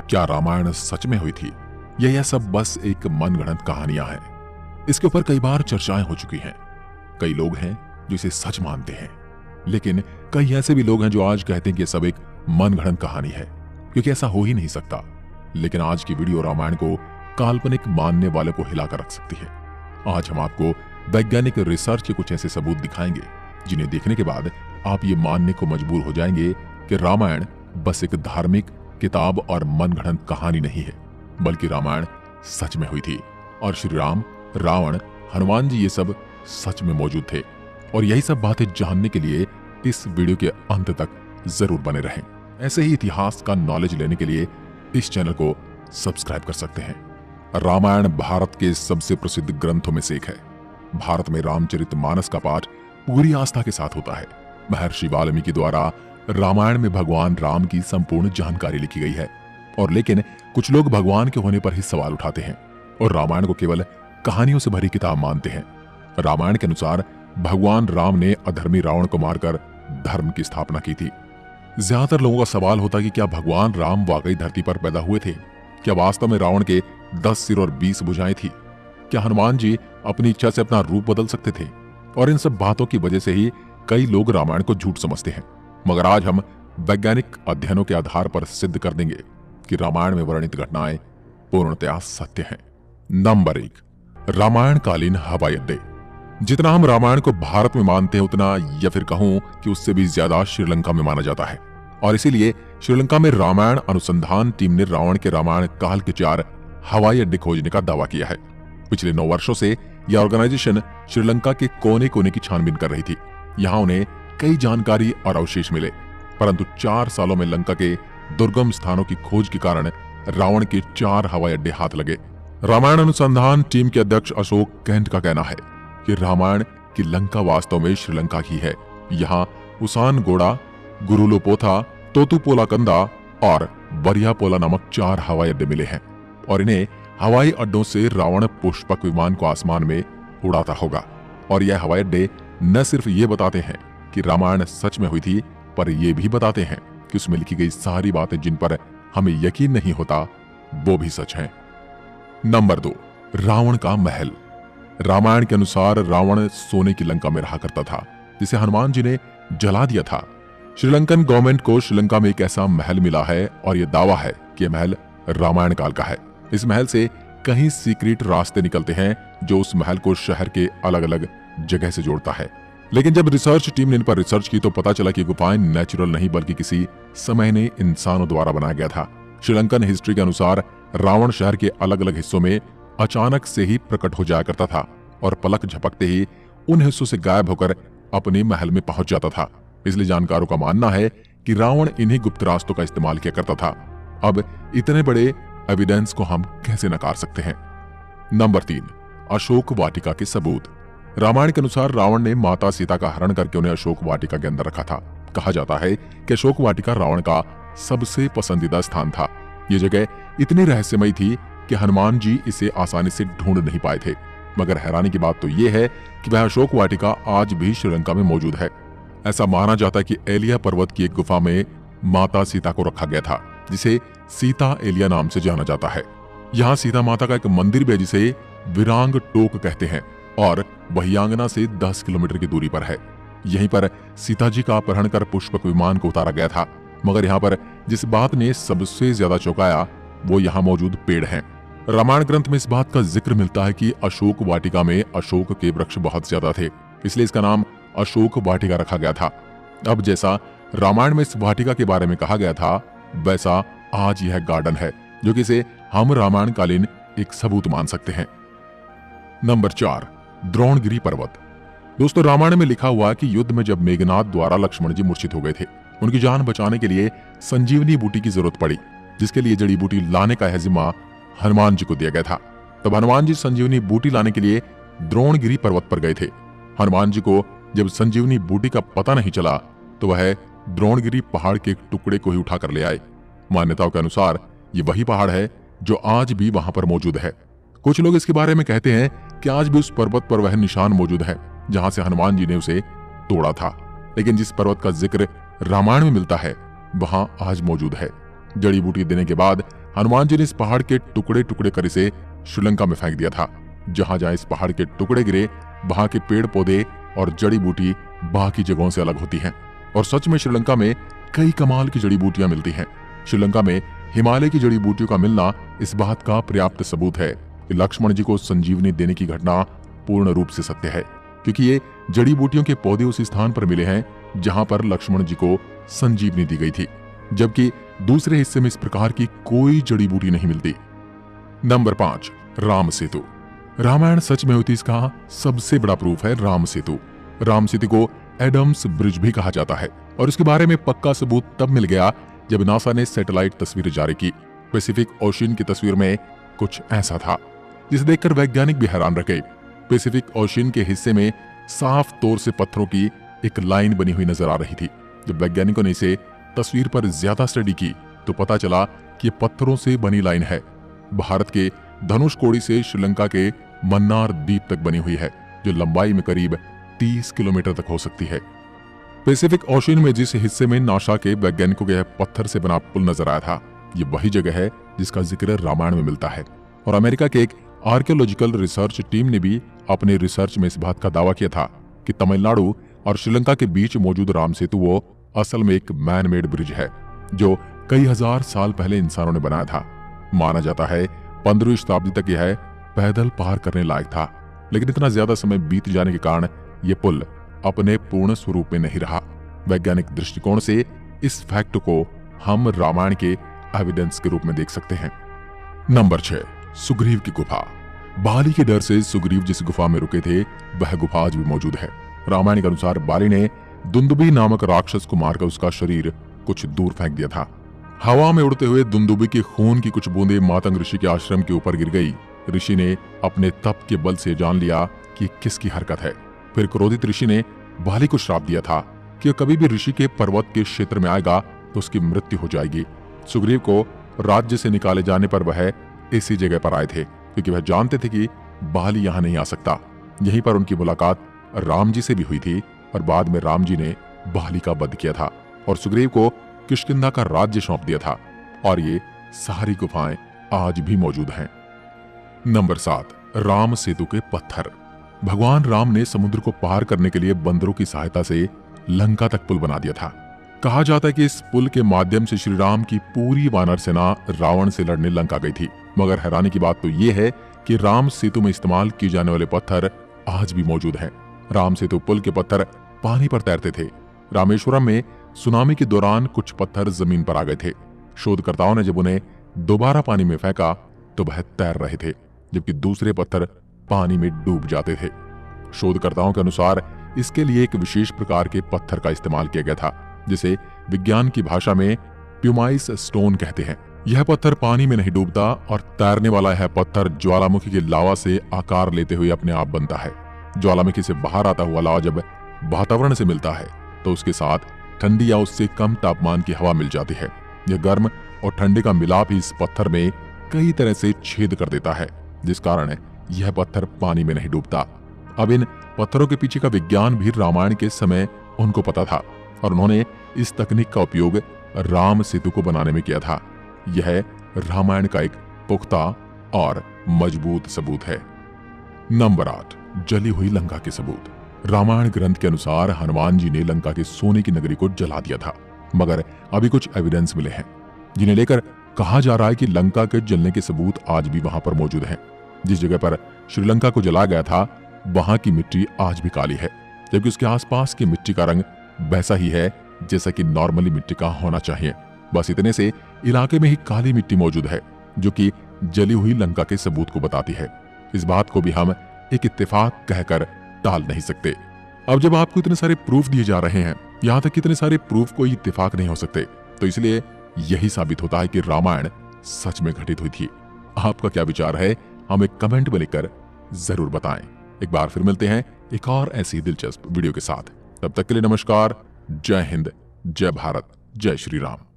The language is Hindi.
क्या रामायण सच में हुई थी या यह सब बस एक मनगढ़ंत कहानियां हैं? इसके ऊपर कई बार चर्चाएं हो चुकी हैं। कई लोग हैं जो इसे सच मानते हैं, लेकिन कई ऐसे भी लोग हैं जो आज कहते हैं कि यह सब एक मनगढ़ंत कहानी है, क्योंकि ऐसा हो ही नहीं सकता। लेकिन आज की वीडियो रामायण को काल्पनिक मानने वाले को हिलाकर रख सकती है। आज हम आपको वैज्ञानिक रिसर्च के कुछ ऐसे सबूत दिखाएंगे जिन्हें देखने के बाद आप ये मानने को मजबूर हो जाएंगे कि रामायण बस एक धार्मिक किताब और मनगढ़ंत कहानी नहीं है, बल्कि रामायण सच में हुई थी और श्री राम, रावण, हनुमान जी ये सब सच में मौजूद थे। और यही सब बातें जानने के लिए इस वीडियो के अंत तक जरूर बने रहें। ऐसे ही इतिहास का नॉलेज लेने के लिए इस चैनल को सब्सक्राइब कर सकते हैं। रामायण भारत के सबसे प्रसिद्ध ग्रंथों में से एक है। भारत में रामचरितमानस का पाठ पूरी आस्था के साथ होता है। महर्षि वाल्मीकि द्वारा रामायण में भगवान राम की संपूर्ण जानकारी लिखी गई है। और लेकिन कुछ लोग भगवान के होने पर ही सवाल उठाते हैं और रामायण को केवल कहानियों से भरी किताब मानते हैं। रामायण के अनुसार भगवान राम ने अधर्मी रावण को मारकर धर्म की स्थापना की थी। ज्यादातर लोगों का सवाल होता कि क्या भगवान राम वाकई धरती पर पैदा हुए थे? क्या वास्तव में रावण के 10 सिर और 20 भुजाएं थी? क्या हनुमान जी अपनी इच्छा से अपना रूप बदल सकते थे? और इन सब बातों की वजह से ही कई लोग रामायण को झूठ समझते हैं। मगर आज हम वैज्ञानिक अध्ययनों के आधार पर सिद्ध कर देंगे कि रामायण में वर्णित घटनाएं पूर्णतया सत्य हैं। नंबर 1, रामायण कालीन हवाई अड्डे। जितना हम रामायण को भारत में मानते हैं, उतना या फिर कहूं कि उससे भी ज्यादा श्रीलंका में माना जाता है। और इसीलिए श्रीलंका में रामायण अनुसंधान टीम ने रावण के रामायण काल के 4 हवाई अड्डे खोजने का दावा किया है। पिछले 9 वर्षों से यह ऑर्गेनाइजेशन श्रीलंका के कोने कोने की छानबीन कर रही थी। यहाँ उन्हें कई जानकारी और अवशेष मिले, परंतु 4 सालों में लंका के दुर्गम स्थानों की खोज के कारण रावण के 4 हवाई अड्डे हाथ लगे। रामायण अनुसंधान टीम के अध्यक्ष अशोक कैंट का कहना है कि रामायण की लंका वास्तव में श्रीलंका की है। यहाँ उसानगोड़ा, गुरुलोपोथा, तोतुपोलाकंदा और वरियापोला नामक 4 हवाई अड्डे मिले हैं और इन्हें हवाई अड्डों से रावण पुष्पक विमान को आसमान में उड़ाता होगा। और यह हवाई अड्डे न सिर्फ ये बताते हैं कि रामायण सच में हुई थी, पर यह भी बताते हैं कि उसमें लिखी गई सारी बातें जिन पर हमें यकीन नहीं होता, वो भी सच हैं। नंबर 2, रावण का महल। रामायण के अनुसार रावण सोने की लंका में रहा करता था, जिसे हनुमान जी ने जला दिया था। श्रीलंकन गवर्नमेंट को श्रीलंका में एक ऐसा महल मिला है और यह दावा है कि यह महल रामायण काल का है। इस महल से कहीं सीक्रेट रास्ते निकलते हैं जो उस महल को शहर के अलग अलग जगह से जोड़ता है। लेकिन जब रिसर्च टीम ने इन पर रिसर्च की तो पता चला कि गुफाएं नेचुरल नहीं बल्कि किसी समय ने इंसानों द्वारा बनाया गया था। श्रीलंकन हिस्ट्री के अनुसार रावण शहर के अलग अलग हिस्सों में अचानक से ही प्रकट हो जाया करता था और पलक झपकते ही उन हिस्सों से गायब होकर अपने महल में पहुंच जाता था। इसलिए जानकारों का मानना है कि रावण इन्हीं गुप्त रास्तों का इस्तेमाल किया करता था। अब इतने बड़े एविडेंस को हम कैसे नकार सकते हैं? नंबर 3, अशोक वाटिका के सबूत। रामायण के अनुसार रावण ने माता सीता का हरण करके उन्हें अशोक वाटिका के अंदर रखा था। कहा जाता है कि अशोक वाटिका रावण का सबसे पसंदीदा स्थान था। ये जगह इतनी रहस्यमयी थी कि हनुमान जी इसे आसानी से ढूंढ नहीं पाए थे। मगर हैरानी की बात तो यह है कि वह अशोक वाटिका आज भी श्रीलंका में मौजूद है। ऐसा माना जाता है कि एलिया पर्वत की एक गुफा में माता सीता को रखा गया था, जिसे सीता एलिया नाम से जाना जाता है। यहाँ सीता माता का एक मंदिर भी है जिसे विरांग टोक कहते हैं और वही आंगना से 10 किलोमीटर की दूरी पर है। यहीं पर सीता जी का अपहरण कर पुष्पक विमान को उतारा गया था। मगर यहाँ पर जिस बात ने सबसे ज्यादा चौंकाया वो यहाँ मौजूद पेड़ हैं। रामायण ग्रंथ में इस बात का जिक्र मिलता है कि अशोक वाटिका में अशोक के वृक्ष बहुत ज्यादा थे, इसलिए इसका नाम अशोक वाटिका रखा गया था। अब जैसा रामायण में इस वाटिका के बारे में कहा गया था, वैसा आज यह गार्डन है, जो कि इसे हम रामायण कालीन एक सबूत मान सकते हैं। नंबर 4, द्रोणगिरी पर्वत। दोस्तों, रामायण में लिखा हुआ कि युद्ध में जब मेघनाद द्वारा लक्ष्मण जी मूर्छित हो गए थे, उनकी जान बचाने के लिए संजीवनी बूटी की जरूरत पड़ी, जिसके लिए जड़ी बूटी लाने का जिम्मा हनुमान जी को दिया गया था। तब हनुमान जी संजीवनी बूटी लाने के लिए द्रोणगिरी पर्वत पर गए थे। हनुमान जी को जब संजीवनी बूटी का पता नहीं चला तो वह द्रोणगिरी पहाड़ के एक टुकड़े को ही उठाकर ले आए। मान्यताओं के अनुसार ये वही पहाड़ है जो आज भी वहां पर मौजूद है। कुछ लोग इसके बारे में कहते हैं कि आज भी उस पर्वत पर वह निशान मौजूद है जहां से हनुमान जी ने उसे तोड़ा था। लेकिन जिस पर्वत का जिक्र रामायण में मिलता है वहां आज मौजूद है। जड़ी बूटी देने के बाद हनुमान जी ने इस पहाड़ के टुकड़े टुकड़े कर इसे श्रीलंका में फेंक दिया था। जहां जहां इस पहाड़ के टुकड़े गिरे वहां के पेड़ पौधे और जड़ी बूटी बाकी जगहों से अलग होती हैं। और सच में श्रीलंका में कई कमाल की जड़ी बूटियां मिलती हैं। श्रीलंका में हिमालय की जड़ी बूटियों का मिलना इस बात का पर्याप्त सबूत है कि लक्ष्मण जी को संजीवनी देने की घटना पूर्ण रूप से सत्य है, क्योंकि ये जड़ी बूटियों के पौधे उस स्थान पर मिले हैं जहां पर लक्ष्मण जी को संजीवनी दी गई थी, जबकि दूसरे हिस्से में इस प्रकार की कोई जड़ी बूटी नहीं मिलती। नंबर 5, राम सेतु। रामायण सच में हुई थी इसका सबसे बड़ा प्रूफ है राम सेतु। राम सेतु को एडम्स ब्रिज भी कहा जाता है और इसके बारे में पक्का सबूत तब मिल गया जब नासा ने सैटेलाइट तस्वीरें जारी की। पैसिफिक ओशियन की तस्वीर में कुछ ऐसा था जिसे देखकर वैज्ञानिक भी हैरान रह गए। पैसिफिक ओशियन के हिस्से में साफ तौर से पत्थरों की एक लाइन बनी हुई नजर आ रही थी। जब वैज्ञानिकों ने इसे तस्वीर पर ज्यादा स्टडी की तो पता चला कि ये पत्थरों से बनी लाइन है। भारत के धनुषकोडी से श्रीलंका के मन्नार द्वीप तक बनी हुई है, जो लंबाई में करीब 30 किलोमीटर तक हो सकती है। पैसिफिक ओशियन में जिस हिस्से में नासा के वैज्ञानिकों के पत्थर से बना पुल नजर आया था, ये वही जगह है जिसका जिक्र रामायण में मिलता है। और अमेरिका के एक आर्कियोलॉजिकल रिसर्च टीम ने भी अपने रिसर्च में इस बात का दावा किया था कि तमिलनाडु और श्रीलंका के बीच मौजूद राम सेतु वो असल में एक मैन मेड ब्रिज है जो कई हजार साल पहले इंसानों ने बनाया था। माना जाता है 15वीं शताब्दी तक यह पैदल पार करने लायक था, लेकिन इतना ज्यादा समय बीत जाने के कारण यह पुल अपने पूर्ण स्वरूप में नहीं रहा। वैज्ञानिक दृष्टिकोण से इस फैक्ट को हम रामायण के एविडेंस के रूप में देख सकते हैं। नंबर 6, सुग्रीव की गुफा। बाली के डर से सुग्रीव जिस गुफा में रुके थे वह गुफा आज भी मौजूद है। रामायण के अनुसार बाली ने दुंदुभी नामक राक्षस को मारकर उसका शरीर कुछ दूर फेंक दिया था। हवा में उड़ते हुए दुंदुभी के खून की कुछ बूंदें मातंग ऋषि के आश्रम के ऊपर गिर गई। ऋषि ने अपने तप के बल से जान लिया कि किसकी हरकत है। फिर क्रोधित ऋषि ने बाली को श्राप दिया था कि कभी भी ऋषि के पर्वत के क्षेत्र में आएगा तो उसकी मृत्यु हो जाएगी। सुग्रीव को राज्य से निकाले जाने पर वह इसी जगह पर आए थे, क्योंकि वह जानते थे कि बाली यहाँ नहीं आ सकता। यहीं पर उनकी मुलाकात राम जी से भी हुई थी और बाद में राम जी ने बाली का वध किया था और सुग्रीव को किष्किंधा का राज्य सौंप दिया था। और ये सारी गुफाएं आज भी मौजूद हैं। नंबर 7, राम सेतु के पत्थर। भगवान राम ने समुद्र को पार करने के लिए बंदरों की सहायता से लंका तक पुल बना दिया था। कहा जाता है कि इस पुल के माध्यम से श्री राम की पूरी वानर सेना रावण से लड़ने लंका गई थी। मगर हैरानी की बात तो यह है कि राम सेतु में इस्तेमाल किए जाने वाले पत्थर आज भी मौजूद हैं। राम सेतु पुल के पत्थर पानी पर तैरते थे। रामेश्वरम में सुनामी के दौरान कुछ पत्थर जमीन पर आ गए थे। शोधकर्ताओं ने जब उन्हें दोबारा पानी में फेंका तो वह तैर रहे थे, जबकि दूसरे पत्थर पानी में डूब जाते थे। शोधकर्ताओं के अनुसार इसके लिए एक विशेष प्रकार के पत्थर का इस्तेमाल किया गया था, जिसे विज्ञान की भाषा में प्यूमाइस स्टोन कहते हैं। यह पत्थर पानी में नहीं डूबता और तैरने वाला यह पत्थर ज्वालामुखी के लावा से आकार लेते हुए अपने आप बनता है। ज्वालामुखी से बाहर आता हुआ लावा जब वातावरण से मिलता है तो उसके साथ ठंडी या उससे कम तापमान की हवा मिल जाती है। यह गर्म और ठंडे का मिलाप ही इस पत्थर में कई तरह से छेद कर देता है, जिस कारण यह पत्थर पानी में नहीं डूबता। अब इन पत्थरों के पीछे का विज्ञान भी रामायण के समय उनको पता था और उन्होंने इस तकनीक का उपयोग राम सेतु को बनाने में किया था। यह रामायण का एक पुख्ता और मजबूत सबूत है। नंबर 8, जली हुई लंका के सबूत। रामायण ग्रंथ के अनुसार हनुमान जी ने लंका के सोने की नगरी को जला दिया था, मगर अभी कुछ एविडेंस मिले हैं जिन्हें लेकर कहा जा रहा है कि लंका के जलने के सबूत आज भी वहां पर मौजूद हैं। जिस जगह पर श्रीलंका को जलाया गया था वहां की मिट्टी आज भी काली है, जबकि उसके आसपास की मिट्टी का रंग वैसा ही है जैसा कि नॉर्मली मिट्टी का होना चाहिए। बस इतने से इलाके में ही काली मिट्टी मौजूद है, जो कि जली हुई लंका के सबूत को बताती है। इस बात को भी हम एक इत्तेफाक कहकर टाल नहीं सकते। अब जब आपको इतने सारे प्रूफ दिए जा रहे हैं, यहाँ तक इतने सारे प्रूफ कोई इत्तेफाक नहीं हो सकते, तो इसलिए यही साबित होता है कि रामायण सच में घटित हुई थी। आपका क्या विचार है हमें कमेंट में लिखकर जरूर बताएं। एक बार फिर मिलते हैं एक और ऐसी दिलचस्प वीडियो के साथ। तब तक के लिए नमस्कार। जय हिंद, जय भारत, जय श्री राम।